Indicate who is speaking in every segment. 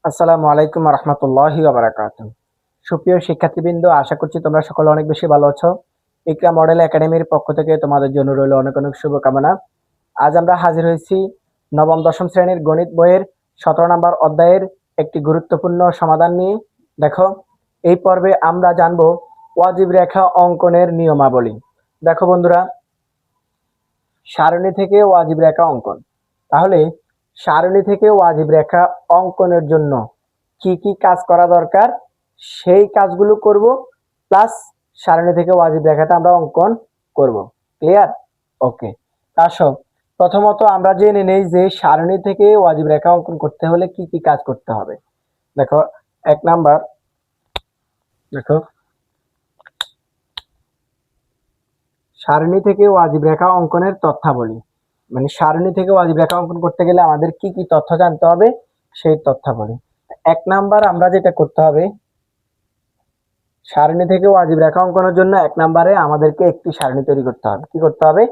Speaker 1: আসসালামু আলাইকুম রহমতুল্লাহি ওয়া বারাকাতুহু। সুপ্রিয় শিক্ষার্থীবৃন্দ, আশা করছি তোমরা সকলে অনেক বেশি ভালো আছো। ইকরা মডেল একাডেমির পক্ষ থেকে তোমাদের জন্য রইল অনেক অনেক শুভকামনা। আজ আমরা হাজির হয়েছি নবম দশম শ্রেণীর গণিত বইয়ের 17 নম্বর অধ্যায়ের একটি গুরুত্বপূর্ণ সমাধান নিয়ে। দেখো, এই পর্বে আমরা জানবো ওয়াজিব রেখা অঙ্কনের নিয়মাবলী। দেখো বন্ধুরা, সারণী থেকে ওয়াজিব রেখা অঙ্কন। তাহলে সারণী থেকে ওয়াজিব রেখা অঙ্কনের জন্য কি কি কাজ করা দরকার সেই কাজগুলো করব, প্লাস সারণী থেকে ওয়াজিব রেখাটা আমরা অঙ্কন করব। ক্লিয়ার? ওকে। আসো, প্রথমত আমরা জেনে নেই যে সারণী থেকে ওয়াজিব রেখা অঙ্কন করতে হলে কি কি কাজ করতে হবে। দেখো, এক নাম্বার, দেখো সারণী থেকে ওয়াজিব রেখা অঙ্কনের তথ্যাবলী। মানে সারণী থেকে ওয়াজিব রেখা অঙ্কন করতে গেলে আমাদের কি কি তথ্য জানতে হবে সেই তথ্যাবলী। এক নাম্বার আমরা যেটা করতে হবে, সারণী থেকে ওয়াজিব রেখা অঙ্কনের জন্য এক নাম্বারে আমাদেরকে একটি সারণী তৈরি করতে হবে। কি করতে হবে?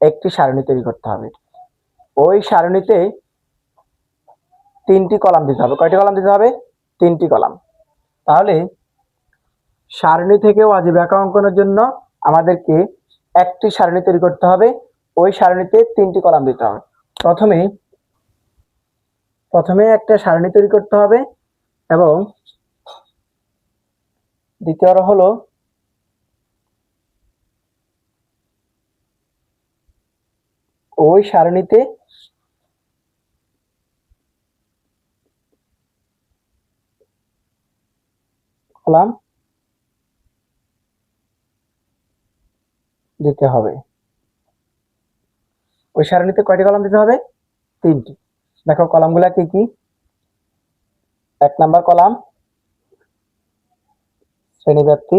Speaker 1: একটি সারণী তৈরি করতে হবে। ওই সারণীতে 3টি কলাম দিতে হবে। কয়টি কলাম দিতে হবে? 3টি কলাম। তাহলে সারণী থেকে ওয়াজিব রেখা অঙ্কনের জন্য আমাদেরকে একটি সারণী তৈরি করতে হবে। ওই সারণীতে 3টি কলাম দিতে হবে। প্রথমে একটা সারণী তৈরি করতে হবে, এবং দ্বিতীয় হলো ওই সারণীতে কলাম দিতে হবে। ওই সারণীতে কয়টি কলাম দিতে হবে? 3টি। দেখো কলামগুলা কি কি। এক নাম্বার কলাম শ্রেণীব্যাপ্তি,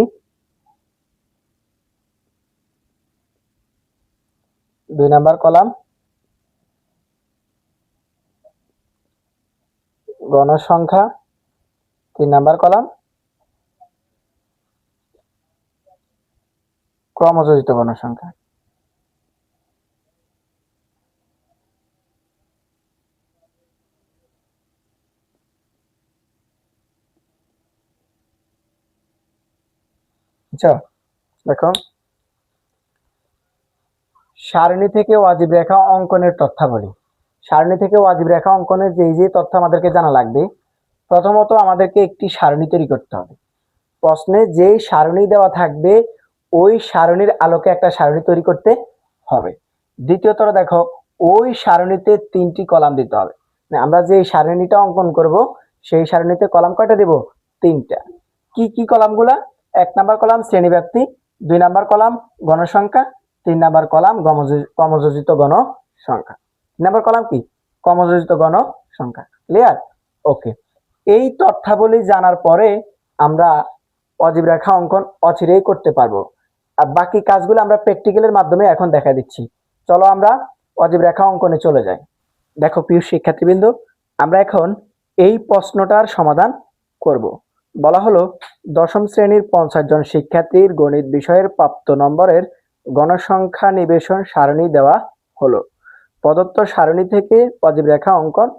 Speaker 1: 2 নাম্বার কলাম গণসংখ্যা, 3 নাম্বার কলাম ক্রমযোজিত গণসংখ্যা। আচ্ছা, দেখো সারণী থেকে ওয়াজিব রেখা অঙ্কনের তথ্যাবলী। সারণী থেকে ওয়াজিব রেখা অঙ্কনের যে তথ্য আমাদেরকে জানা লাগবে, প্রথমত আমাদেরকে একটি সারণী তৈরি করতে হবে। প্রশ্নে যে সারণী দেওয়া থাকবে ওই সারণীর আলোকে একটা সারণী তৈরি করতে হবে। দ্বিতীয়ত দেখো, ওই সারণীতে 3টি কলাম দিতে হবে। আমরা যে সারণীটা অঙ্কন করব সেই সারণীতে কলাম কয়টা দেব? 3টা। কি কি কলামগুলা? 1 নাম্বার কলাম শ্রেণীব্যাপ্তি, 2 নাম্বার কলাম গণসংখ্যা, 3 নাম্বার কলাম ক্রমযোজিত গণসংখ্যা। 3 নাম্বার কলাম কি? ক্রমযোজিত গণসংখ্যা। ক্লিয়ার? ওকে। এই তথ্যাবলী জানার পরে আমরা ওয়াজিব রেখা অঙ্কন অচিরেই করতে পারবো। আর বাকি কাজগুলো আমরা প্র্যাকটিক্যালের মাধ্যমে এখন দেখা দিচ্ছি। চলো আমরা ওয়াজিব রেখা অঙ্কনে চলে যাই। দেখো প্রিয় শিক্ষার্থীবৃন্দ, আমরা এখন এই প্রশ্নটার সমাধান করব। বলা হলো, দশম শ্রেণীর 50 জন শিক্ষার্থীর গণিত বিষয়ের প্রাপ্ত নম্বরের গণসংখ্যা নিবেশন সারণী দেওয়া হলো। প্রদত্ত সারণী থেকে ওয়াজিব রেখা অঙ্কন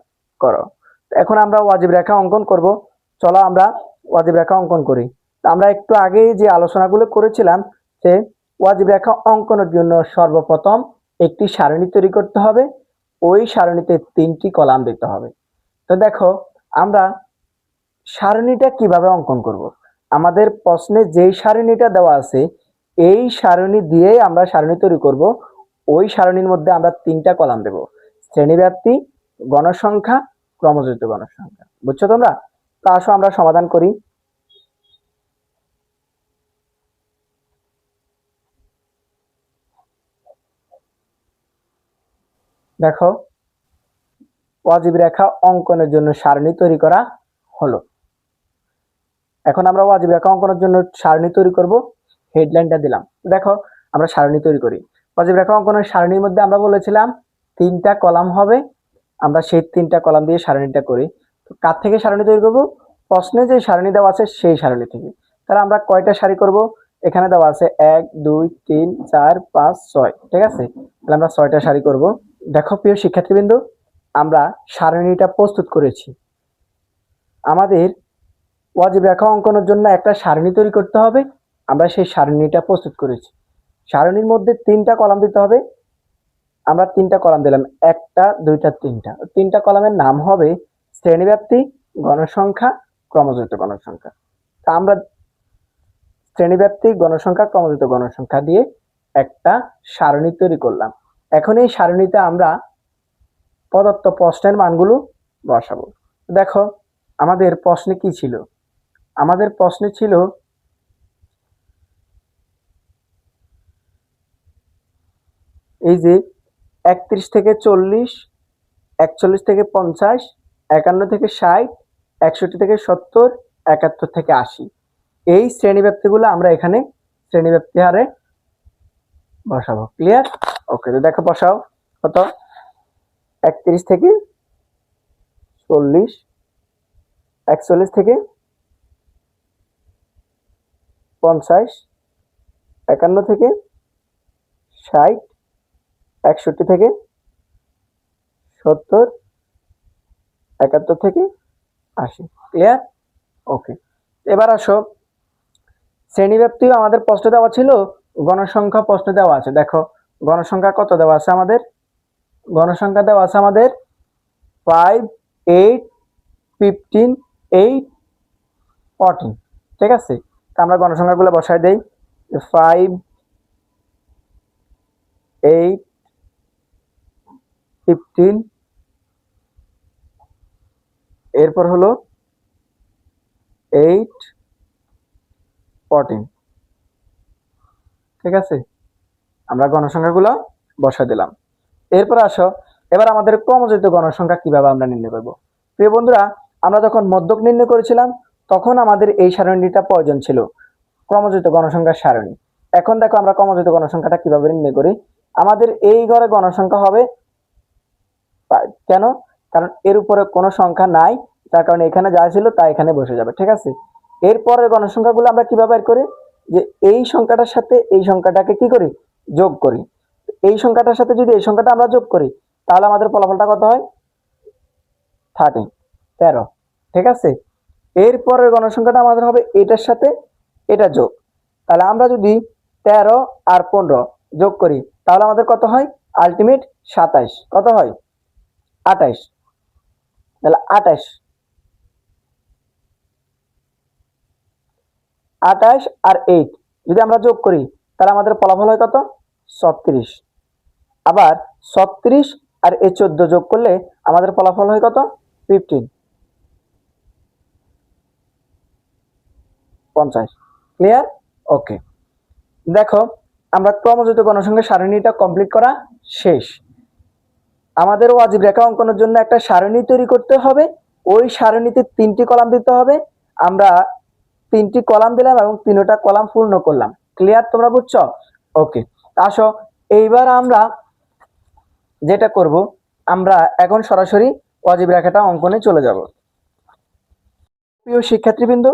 Speaker 1: করো। এখন আমরা ওয়াজিব রেখা অঙ্কন করব। চলো আমরা ওয়াজিব রেখা অঙ্কন করি। আমরা একটু আগে যে আলোচনাগুলো করেছিলাম যে ওয়াজিব রেখা অঙ্কনের জন্য সর্বপ্রথম একটি সারণী তৈরি করতে হবে। ওই সারণীতে 3টি কলাম দিতে হবে। তো দেখো, আমরা সারণীটা কিভাবে অঙ্কন করব। আমাদের প্রশ্নে যেই সারণীটা দেওয়া আছে এই সারণী দিয়ে আমরা সারণী তৈরি করব। ওই সারণীর মধ্যে আমরা 3টা কলাম দেব: শ্রেণীব্যাপ্তি, গণসংখ্যা, ক্রমযোজিত গণসংখ্যা। বুঝছো তোমরা? তো আসো আমরা সমাধান করি। দেখো, ওয়াজিব রেখা অঙ্কনের জন্য সারণী তৈরি করা হলো। এখন আমরা ওয়াজিব রেখা অঙ্কনের জন্য সারণী তৈরি করব। হেডলাইনটা দিলাম। দেখো, আমরা সারণী তৈরি করি। ওয়াজিব রেখা অঙ্কনের সারণীর মধ্যে আমরা বলেছিলাম 3টা কলাম হবে। আমরা সেই 3টা কলাম দিয়ে সারণীটা করি। তো কার থেকে সারণী তৈরি করব? প্রশ্নে যে সারণী দেওয়া আছে সেই সারণী থেকে। তাহলে আমরা কয়টা সারি করব? এখানে দেওয়া আছে 1 2 3 4 5 6। ঠিক আছে? তাহলে আমরা 6টা সারি করব। দেখো প্রিয় শিক্ষার্থীবৃন্দ, আমরা সারণীটা প্রস্তুত করেছি। আমাদের ওয়াজিব রেখা অঙ্কনের জন্য একটা সারণী তৈরি করতে হবে। আমরা সেই সারণীটা প্রস্তুত করেছি। সারণীর মধ্যে 3টা কলাম দিতে হবে। আমরা 3টা কলাম দিলাম, 1টা 2টা 3টা। 3টা কলামের নাম হবে শ্রেণীব্যাপ্তি, গণসংখ্যা, ক্রমযুক্ত গণসংখ্যা। তা আমরা শ্রেণীব্যাপ্তি, গণসংখ্যা, ক্রমযুক্ত গণসংখ্যা দিয়ে একটা সারণী তৈরি করলাম। এখন এই সারণীতে আমরা প্রদত্ত প্রশ্নের মানগুলো বসাবো। দেখো আমাদের প্রশ্নে কি ছিল? আমাদের প্রশ্নে ছিল এই যে 31 থেকে 40, 41 থেকে 50, 51 থেকে 60, 61 থেকে 70, 71 থেকে 80। এই শ্রেণীব্যাপ্তিগুলো আমরা এখানে শ্রেণীব্যাপ্তি হারে বসাবো। ক্লিয়ার? ওকে, তো দেখো বসাও। কত? 31 থেকে 40, 41 থেকে 50, 51 থেকে 60, 61 থেকে 70, 71 থেকে 80। ক্লিয়ার? ওকে, এবার আসো শ্রেণীব্যাপ্তিও আমাদের প্রশ্ন দেওয়া ছিল, গণসংখ্যা প্রশ্ন দেওয়া আছে। দেখো গণসংখ্যা কত দেওয়া আছে আমাদের? গণসংখ্যা দেওয়া আছে আমাদের 5, 8, 15, 8, 14। ঠিক আছে, তা আমরা গণসংখ্যাগুলো বসাই দেই। 5, 8, 15, এরপর হলো 8, 14। ঠিক আছে, আমরা গণসংখ্যাগুলো বসাই দিলাম। এরপর আসো এবার আমাদের ক্রমযুক্ত গণসংখ্যা কিভাবে আমরা নির্ণয় করব। প্রিয় বন্ধুরা, আমরা যখন মধ্যক নির্ণয় করেছিলাম তখন আমাদের এই সারণীটা প্রয়োজন ছিল, ক্রমযুক্ত গণসংখ্যার সারণী। এখন দেখো আমরা ক্রমযুক্ত গণসংখ্যাটা কিভাবে নির্ণয় করি। আমাদের এই ঘরে গণসংখ্যা হবে 5। কেন? কারণ এর উপরে কোনো সংখ্যা নাই, তার কারণে এখানে যা ছিল তা এখানে বসে যাবে। ঠিক আছে, এরপরের গণসংখ্যাগুলো আমরা কিভাবে বের করি, যে এই সংখ্যাটার সাথে এই সংখ্যাটাকে কি করি, যোগ করি। এই সংখ্যাটার সাথে যদি এই সংখ্যাটা আমরা যোগ করি তাহলে আমাদের ফলাফলটা কত হয়? 13। ঠিক আছে, এরপরের গণসংখ্যাটা আমাদের হবে এটার সাথে এটা যোগ। তাহলে আমরা যদি 13 আর 15 যোগ করি তাহলে আমাদের কত হয়? আলটিমেট 27। কত হয়? 28। তাহলে 28 আর 8 যদি আমরা যোগ করি তাহলে আমাদের ফলাফল হয় কত? 36। আবার 36 আর এই 14 যোগ করলে আমাদের ফলাফল হয় কত? 15, 50। ক্লিয়ার? ওকে, দেখো আমরা ক্রমযুক্ত গণসংখ্যা সারণীটা কমপ্লিট করা শেষ। আমাদের ওয়াজিব রেখা অঙ্কনের জন্য একটা সারণী তৈরি করতে হবে। ওই সারণীতে 3টি কলাম দিতে হবে। আমরা 3টি কলাম দিলাম এবং 3টা কলাম পূর্ণ করলাম। ক্লিয়ার? তোমরা বুঝছো? ওকে, আসো এইবার আমরা যেটা করব, আমরা এখন সরাসরি ওয়াজিব রেখাটা অঙ্কনে চলে যাব। প্রিয় শিক্ষার্থীবৃন্দ,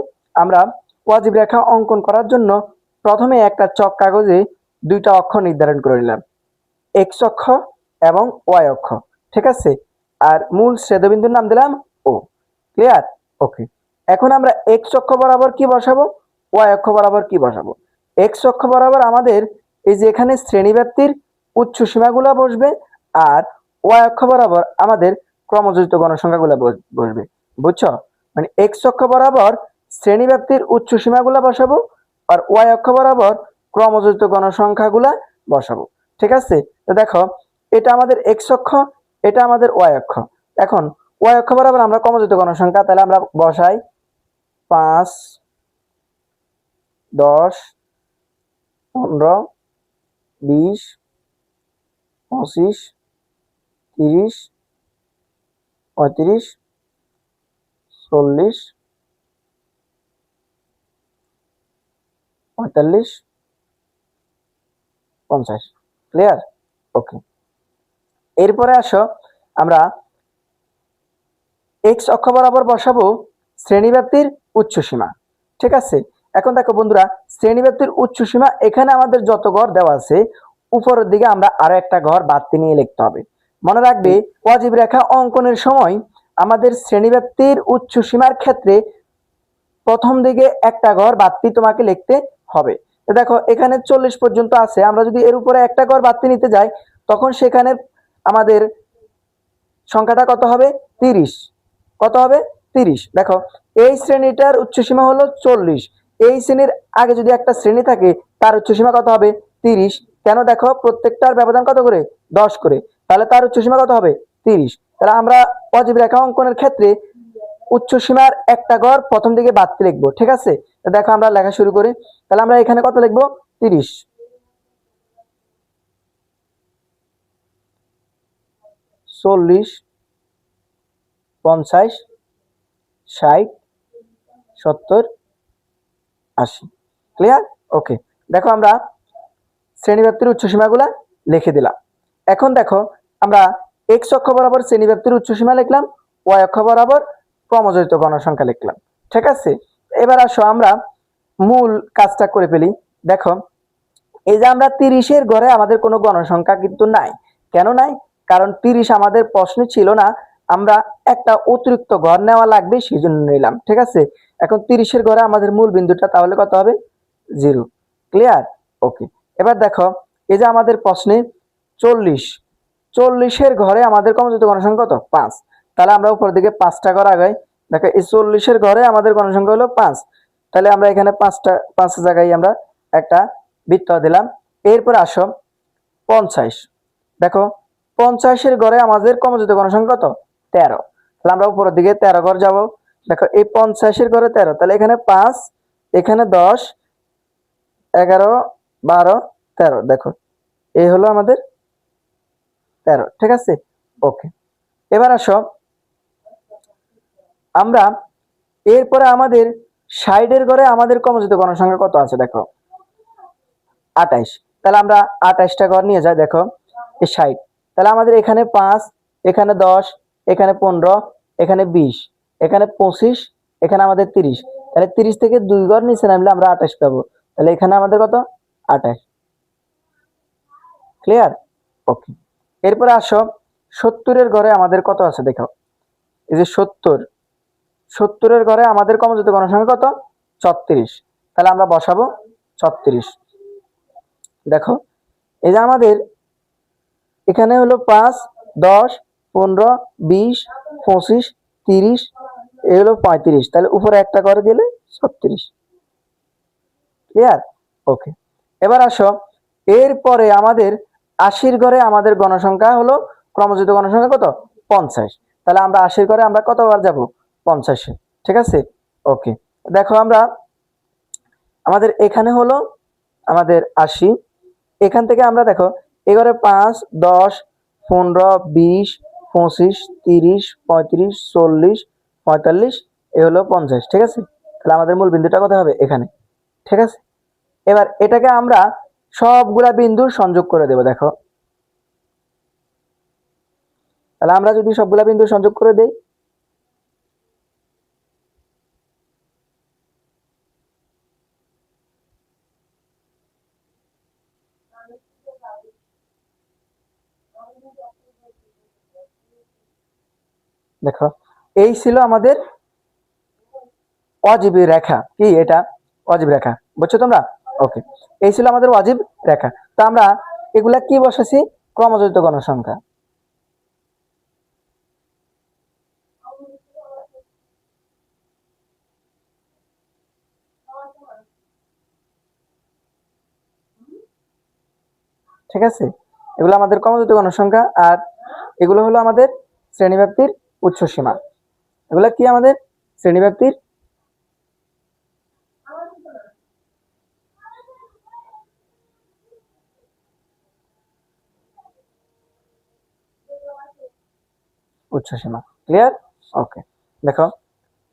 Speaker 1: আমরা ওয়াজিব রেখা অঙ্কন করার জন্য প্রথমে একটা চক কাগজে 2টা অক্ষ নির্ধারণ করে নিলাম, এক্স অক্ষ এবং ওয়াই অক্ষ। ঠিক আছে, আর মূল ছেদবিন্দুর নাম দিলাম ও। ক্লিয়ার? ওকে, এখন আমরা এক্স অক্ষ বরাবর কি বসাবো, ওয়াই অক্ষ বরাবর কি বসাবো। এক্স অক্ষ বরাবর আমাদের এই যে এখানে শ্রেণীব্যাপ্তির উচ্চ সীমাগুলো বসবে, আর ওয়াই অক্ষ বরাবর আমাদের ক্রমযুক্ত গণসংখ্যাগুলো বসবে। বুঝছো? মানে এক্স অক্ষ বরাবর শ্রেণীব্যাপ্তির উচ্চ সীমাগুলো বসাবো, আর ওয়াই অক্ষ বরাবর ক্রমযুক্ত গণসংখ্যাগুলা বসাবো। ঠিক আছে, তো দেখো এটা আমাদের এক্স অক্ষ, এটা আমাদের ওয়াই অক্ষ। এখন ওয়াই অক্ষ বরাবর আমরা ক্রমযুক্ত গণসংখ্যা, তাহলে আমরা বসাই 5, 10, 15, 20, 25, 30, 35, 40, 45, 50। ক্লিয়ার? ওকে, এরপরে আসো আমরা এক্স অক্ষ বরাবর বসাবো শ্রেণীব্যাপ্তির উচ্চ সীমা। ঠিক আছে, এখন দেখো বন্ধুরা, শ্রেণীব্যাপ্তির উচ্চ সীমা এখানে আমাদের যত ঘর দেওয়া আছে উপরের দিকে আমরা আরো একটা ঘর বাড়তি নিয়ে লিখতে হবে। মনে রাখবে ওয়াজিব রেখা অঙ্কনের সময় আমাদের শ্রেণীব্যাপ্তির উচ্চ সীমার ক্ষেত্রে প্রথম দিকে একটা ঘর বাড়তি তোমাকে লিখতে হবে। তো দেখো এখানে 40 পর্যন্ত আছে, আমরা যদি এর উপরে একটা ঘর বাড়তি নিতে যাই তখন সেখানে আমাদের সংখ্যাটা কত হবে? 30। কত হবে? 30। দেখো এই শ্রেণীটার উচ্চসীমা হলো 40, এই শ্রেণীর আগে যদি একটা শ্রেণী থাকে তার উচ্চসীমা কত হবে? 30। কেন? দেখো প্রত্যেকটার ব্যবধান কত করে? 10 করে, তাহলে তার উচ্চসীমা কত হবে? 30। তাহলে আমরা অজীব রেখা অঙ্কনের ক্ষেত্রে উচ্চসীমার একটা ঘর প্রথম দিকে বাড়তি লিখবো, ঠিক আছে? দেখো আমরা লেখা শুরু করি। তাহলে আমরা এখানে কত লিখবো? 30। 40, 50, 60, 70, 80। ক্লিয়ার? ওকে। দেখো আমরা শ্রেণীব্যাপ্তির উচ্চসীমাগুলা লিখে দিলাম। এখন দেখো আমরা এক্স অক্ষ বরাবর শ্রেণীব্যাপ্তির উচ্চসীমা লিখলাম, ওয়াই অক্ষ বরাবর ক্রমযোজিত গণসংখ্যা লিখলাম, ঠিক আছে? এবার আসো আমরা মূল কাজটা করে ফেলি। দেখো এই যে আমরা 30-এর ঘরে আমাদের কোনো গণসংখ্যা কিন্তু নাই। কেন নাই? কারণ 30 আমাদের প্রশ্নে ছিল না, আমরা একটা অতিরিক্ত ঘর নেওয়া লাগবে সেই জন্য নিলাম, ঠিক আছে? এখন 30-এর ঘরে আমাদের মূল বিন্দুটা তাহলে কত হবে? 0। ক্লিয়ার? ওকে। এবার দেখো এই যে আমাদের প্রশ্নে 40-এর ঘরে আমাদের ক্রমযোজিত গণসংখ্যা কত? 5। তাহলে আমরা উপর দিকে 5টা ঘর আগাই। দেখো এই 40-এর ঘরে আমাদের গণসংখ্যা হলো 5, তাহলে আমরা এখানে 5 জায়গায় আমরা একটা বৃত্ত দিলাম। এরপর আসো 50। দেখো 50-এর ঘরে আমাদের ক্রমযোজিত গণসংখ্যা কত? 13। তাহলে আমরা উপরের দিকে 13 ঘর যাব। দেখো এই 50-এর ঘরে 13, তাহলে এখানে 5, এখানে 10, 11, 12, 13। দেখো এই হলো আমাদের 13, ঠিক আছে? ওকে। এবার আসো আমরা এরপরে আমাদের 60-এর ঘরে আমাদের ক্রমযোজিত গণসংখ্যা কত আছে? দেখো 28। তাহলে আমরা 28টা ঘর নিয়ে যাই। দেখো এই 60, তাহলে আমাদের এখানে 5, এখানে 10, এখানে 15, এখানে 20, এখানে 25, এখানে আমাদের 30। তাহলে 30 থেকে 2 ঘর নিচে নামলে আমরা 28 পাবো। তাহলে এখানে আমাদের কত? 28। ক্লিয়ার? ওকে। এরপরে আসো 70-এর ঘরে আমাদের কত আছে? দেখো এই যে 70-এর ঘরে আমাদের ক্রমযোজিত গণসংখ্যা কত? 36। তাহলে আমরা বসাবো 36। দেখো এই যে আমাদের এখানে হলো 5, 10, 15, 20, 25, 30, এই হলো 35। তাহলে উপরে একটা করে দিলে 36। ক্লিয়ার? ওকে। এবার আসো এরপরে আমাদের 80-র ঘরে আমাদের গণসংখ্যা হলো ক্রমযোজিত গণসংখ্যা কত? 50। তাহলে আমরা 80-র ঘরে আমরা কতবার যাব? 50-এ, ঠিক আছে? ওকে। দেখো আমরা আমাদের এখানে হলো আমাদের 80, এখান থেকে আমরা দেখো এবারে 5, 10, 15, 20, 25, 30, 35, 40, 45, এ হলো 50, ঠিক আছে? তাহলে আমাদের মূল বিন্দুটা কোথায় হবে? এখানে, ঠিক আছে? এবার এটাকে আমরা সবগুলা বিন্দুর সংযোগ করে দেব। দেখো তাহলে আমরা যদি সবগুলা বিন্দু সংযোগ করে দেই, দেখো এই ছিল আমাদের অজীব রেখা। কি এটা? অজীব রেখা, বুঝছো তোমরা? ওকে। এই ছিল আমাদের অজীব রেখা। তো আমরা এগুলা কি বসেছি? ক্রমযোজিত গণসংখ্যা। ঠিক আছে? এগুলো আমাদের ক্রমযোজিত গণসংখ্যা, আর এগুলো হলো আমাদের শ্রেণীব্যাপ্তির উচ্চ সীমা। এগুলা কি? আমাদের শ্রেণীব্যাপ্তির উচ্চ সীমা। ক্লিয়ার? ওকে। দেখো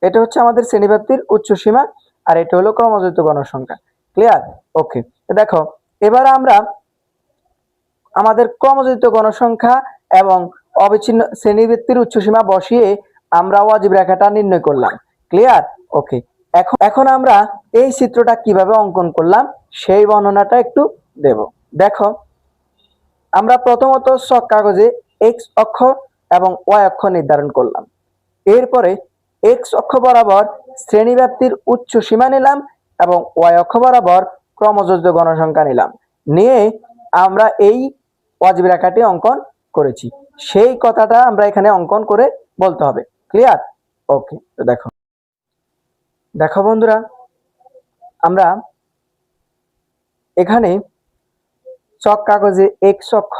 Speaker 1: এটা হচ্ছে আমাদের শ্রেণীব্যাপ্তির উচ্চ সীমা, আর এটা হলো ক্রমযোজিত গণসংখ্যা। ক্লিয়ার? ওকে। দেখো এবার আমরা আমাদের ক্রমযোজিত গণসংখ্যা এবং অবিচ্ছিন্ন শ্রেণীবৃত্তির উচ্চসীমা বসিয়ে আমরা অজীব রেখাটা নির্ণয় করলাম। ক্লিয়ার? ওকে। এখন আমরা এই চিত্রটা কিভাবে অঙ্কন করলাম সেই বর্ণনাটা একটু দেব। দেখো আমরা প্রথমত ছক কাগজে এক্স অক্ষ এবং ওয়াই অক্ষ নির্ধারণ করলাম। এরপরে এক্স অক্ষ বরাবর শ্রেণীব্যাপ্তির উচ্চ সীমা নিলাম এবং ওয়াই অক্ষ বরাবর ক্রমযোজিত গণসংখ্যা নিলাম, নিয়ে আমরা এই ওয়াজিব রেখাটি অঙ্কন করেছি। সেই কথাটা আমরা এখানে অঙ্কন করে বলতে হবে। ক্লিয়ার? ওকে, তো দেখো দেখো বন্ধুরা, আমরা এখানে চক কাগজে এক্স অক্ষ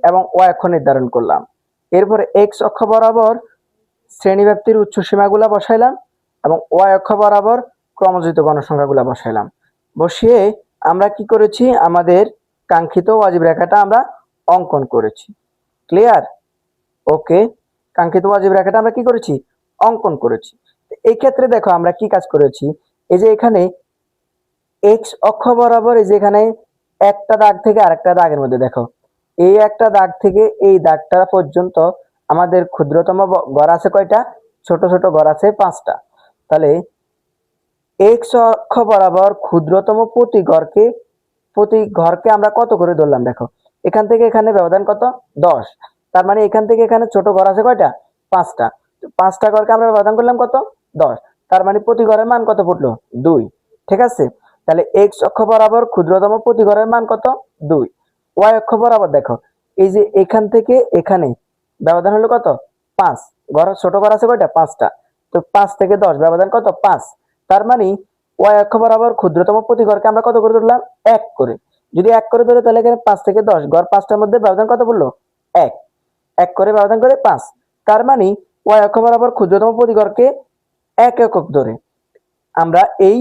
Speaker 1: এবং ওয়াই অক্ষ নির্ধারণ করলাম। এরপরে এক্স অক্ষ বরাবর শ্রেণীব্যাপ্তির উচ্চ সীমাগুলা বসাইলাম এবং ওয়াই অক্ষ বরাবর ক্রমযোজিত গণসংখ্যাগুলা বসাইলাম। বসিয়ে আমরা কি করেছি, আমাদের কাঙ্ক্ষিত ওয়াজিব রেখাটা আমরা অঙ্কন করেছি। ক্লিয়ার? ওকে, কাঙ্ক্ষিত ওয়াজিব রেখাটা আমরা কি করেছি, অঙ্কন করেছি। এই ক্ষেত্রে দেখো আমরা কি কাজ করেছি, এই যে এখানে এক্স অক্ষ বরাবর এই যে এখানে একটা দাগ থেকে আরেকটা দাগের মধ্যে দেখো, এই একটা দাগ থেকে এই দাগটা পর্যন্ত আমাদের ক্ষুদ্রতম ঘর আছে কয়টা, ছোট ছোট ঘর আছে 5টা। তাহলে এক্স অক্ষ বরাবর ক্ষুদ্রতম প্রতি ঘরকে আমরা কত করে ধরলাম, দেখো এখান থেকে এখানে ব্যবধান কত, 10। তার মানে এখান থেকে এখানে ছোট ঘর আছে কয়টা, 5টা। 5টা ঘরকে আমরা ব্যবধান করলাম কত, 10। তার মানে প্রতি ঘরের মান কত পড়লো, 2। ঠিক আছে? তাহলে এক্স অক্ষ বরাবর ক্ষুদ্রতম প্রতি ঘরের মান কত, 2। ওয়াই অক্ষ বরাবর দেখো, এই যে এখান থেকে এখানে ব্যবধান হলো কত, 5। ঘর ছোট ঘর আছে কয়টা, 5টা। তো 5 থেকে 10 ব্যবধান কত, 5। তার মানে ওয়াই অক্ষ বরাবর ক্ষুদ্রতম প্রতি ঘরকে আমরা কত করে ধরলাম, 1 করে। যদি 1 করে ধরে তাহলে এখানে 5 থেকে 10 ঘর 5টার মধ্যে ব্যবধান কত পড়লো, 1। 1 করে ব্যবধান করে 5। তার মানে ওয়াই অক্ষ বরাবর ক্ষুদ্রতম প্রতি ঘরকে 1 একক ধরে আমরা এই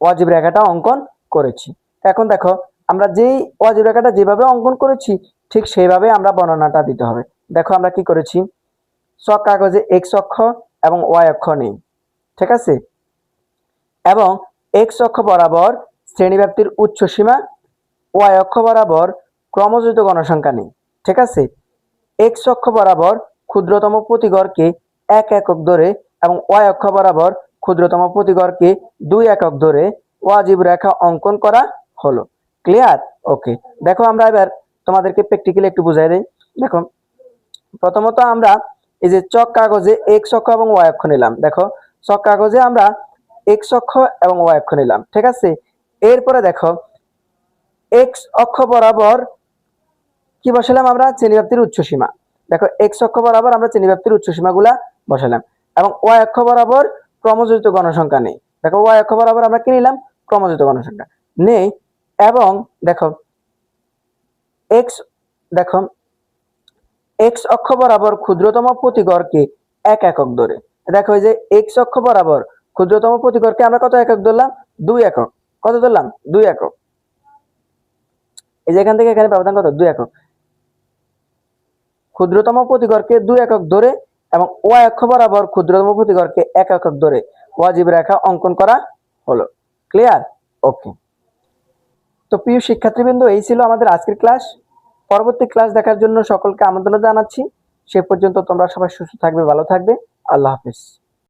Speaker 1: ওয়াজিব রেখাটা অঙ্কন করেছি। এখন দেখো আমরা যেই ওয়াজিব রেখাটা যেভাবে অঙ্কন করেছি ঠিক সেইভাবে আমরা বর্ণনাটা দিতে হবে। দেখো আমরা কি করেছি, চক কাগজে এক্স অক্ষ এবং ওয়াই অক্ষ নেই। ঠিক আছে? এবং এক্স অক্ষ বরাবর শ্রেণীব্যাপ্তির উচ্চ সীমা, ওয়াই অক্ষ বরাবর ক্রমযোজিত গণসংখ্যা নেই। ঠিক আছে? এক্স অক্ষ বরাবর ক্ষুদ্রতম প্রতি ঘরকে 1 একক ধরে এবং ওয়াই অক্ষ বরাবর ক্ষুদ্রতম প্রতি ঘরকে 2 একক ধরে ওয়াজিব রেখা অঙ্কন করা হলো। ক্লিয়ার? ওকে, দেখো আমরা এবার তোমাদেরকে প্র্যাকটিক্যালি একটু বুঝাই দেই। দেখো প্রথমত আমরা এই যে চক কাগজে এক্স অক্ষ এবং ওয়াই অক্ষ নিলাম। দেখো চক কাগজে আমরা এক্স অক্ষ এবং ওয়াই অক্ষ নিলাম। ঠিক আছে? এরপরে দেখো এক্স অক্ষ বরাবর কি বসালাম আমরা, শ্রেণীব্যাপ্তির উচ্চ সীমা। দেখো এক্স অক্ষ বরাবর আমরা শ্রেণীব্যাপ্তির উচ্চ সীমাগুলা বসালাম এবং ওয়াই অক্ষ বরাবর ক্রমযোজিত গণসংখ্যা নেই। দেখো ওয়াই অক্ষ বরাবর আমরা কি নিলাম, ক্রমযোজিত গণসংখ্যা নেই। এবং দেখো এক্স দেখো এক্স অক্ষ বরাবর ক্ষুদ্রতম প্রতি ঘরকে 1 একক ধরে। দেখো এই যে এক্স অক্ষ বরাবর ক্ষুদ্রতম প্রতি ঘরকে আমরা কত একক ধরলাম, 2 একক। কত ধরলাম, 2 একক। এই যে এখান থেকে এখানে ব্যবধান কত, 2 একক। ক্ষুদ্রতম প্রতি ঘরকে 2 একক ধরে এবং ওয়াই অক্ষ বরাবর ক্ষুদ্রতম প্রতি ঘরকে 1 একক ধরে ওয়াজিব রেখা অঙ্কন করা হলো। ক্লিয়ার? ওকে, তো প্রিয় শিক্ষার্থীবৃন্দ, এই ছিল আমাদের আজকের ক্লাস। পরবর্তী ক্লাস দেখার জন্য সকলকে আমন্ত্রণ জানাচ্ছি। সে পর্যন্ত তোমরা সবাই সুস্থ থাকবে, ভালো থাকবে। আল্লাহ হাফেজ।